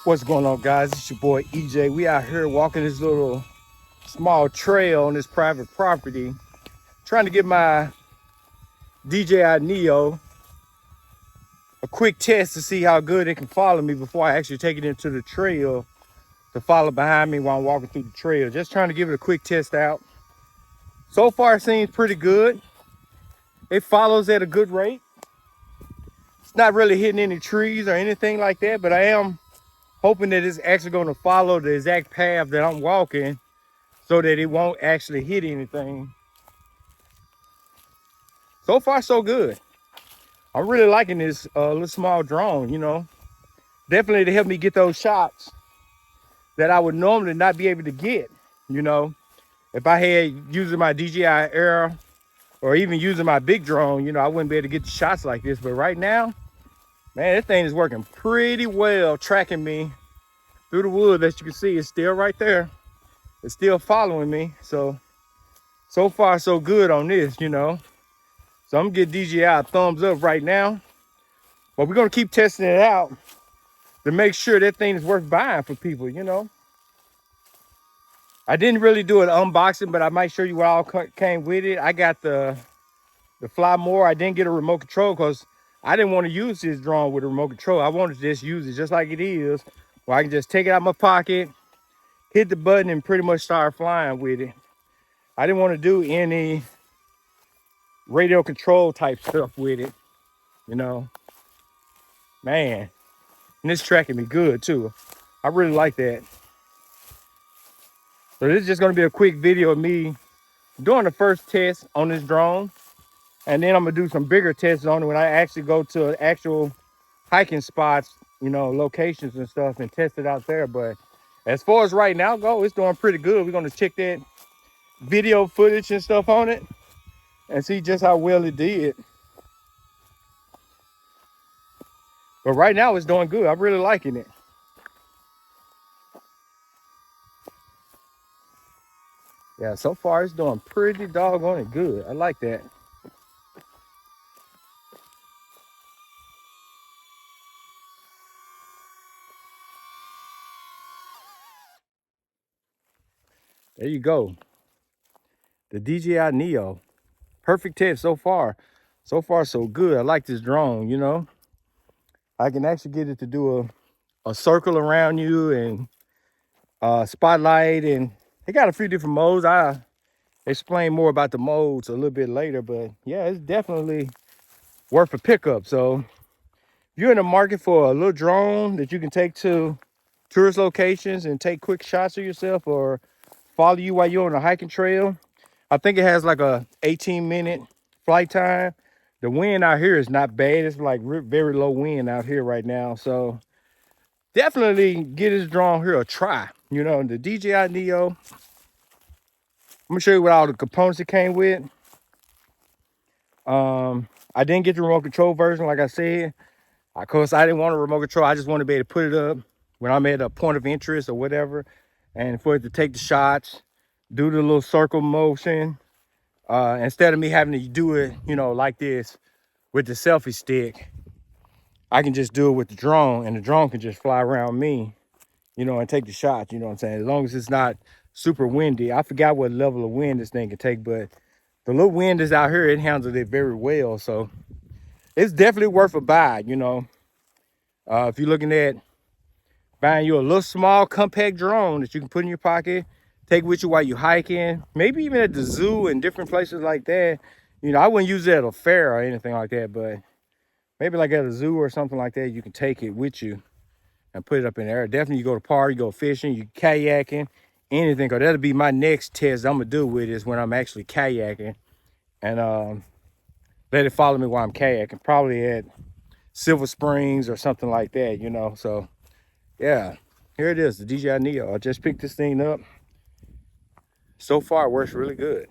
What's going on, guys? It's your boy EJ. We out here walking this little small trail on this private property, trying to give my DJI NEO a quick test to see how good it can follow me before I actually take it into the trail to follow behind me while I'm walking through the trail. Just trying to give it a quick test out. So far, it seems pretty good. It follows at a good rate. It's not really hitting any trees or anything like that, but I am hoping that it's actually going to follow the exact path that I'm walking so that it won't actually hit anything. So far, so good. I'm really liking this little small drone, Definitely to help me get those shots that I would normally not be able to get, If I had using my DJI Air or even using my big drone, I wouldn't be able to get the shots like this. But right now, man, this thing is working pretty well, tracking me through the woods. As you can see, it's still right there. It's still following me. So far, so good on this, So I'm gonna give DJI a thumbs up right now. But we're gonna keep testing it out to make sure that thing is worth buying for people, I didn't really do an unboxing, but I might show you what all came with it. I got the Fly More. I didn't get a remote control because I didn't want to use this drone with a remote control. I wanted to just use it just like it is, where I can just take it out of my pocket, hit the button, and pretty much start flying with it. I didn't want to do any radio control type stuff with it, Man, and it's tracking me good too. I really like that. So this is just going to be a quick video of me doing the first test on this drone. And then I'm going to do some bigger tests on it when I actually go to actual hiking spots, locations and stuff, and test it out there. But as far as right now go, it's doing pretty good. We're going to check that video footage and stuff on it and see just how well it did. But right now it's doing good. I'm really liking it. Yeah, so far it's doing pretty doggone it good. I like that. There you go. The DJI NEO. Perfect test so far. So far, so good. I like this drone, I can actually get it to do a circle around you and spotlight. And it got a few different modes. I explain more about the modes a little bit later. But yeah, it's definitely worth a pickup. So if you're in the market for a little drone that you can take to tourist locations and take quick shots of yourself or follow you while you're on a hiking trail, I think it has like a 18-minute flight time. The wind out here is not bad. It's like very low wind out here right now. So definitely give this drone here a try. The DJI NEO. I'm gonna show you what all the components it came with. I didn't get the remote control version, like I said. Of course, I didn't want a remote control. I just wanted to be able to put it up when I'm at a point of interest or whatever, and for it to take the shots, do the little circle motion. Instead of me having to do it, like this with the selfie stick, I can just do it with the drone, and the drone can just fly around me, and take the shots, you know what I'm saying? As long as it's not super windy. I forgot what level of wind this thing can take, but the little wind is out here, it handles it very well. So it's definitely worth a buy, if you're looking at buying you a little small compact drone that you can put in your pocket, take with you while you're hiking, maybe even at the zoo and different places like that. I wouldn't use it at a fair or anything like that, but maybe like at a zoo or something like that, you can take it with you and put it up in there. Definitely you go to party, you go fishing, you kayaking, anything, because that'll be my next test I'm gonna do with is when I'm actually kayaking, and let it follow me while I'm kayaking, probably at Silver Springs or something like that, So yeah, here it is, the DJI NEO. I just picked this thing up. So far, it works really good.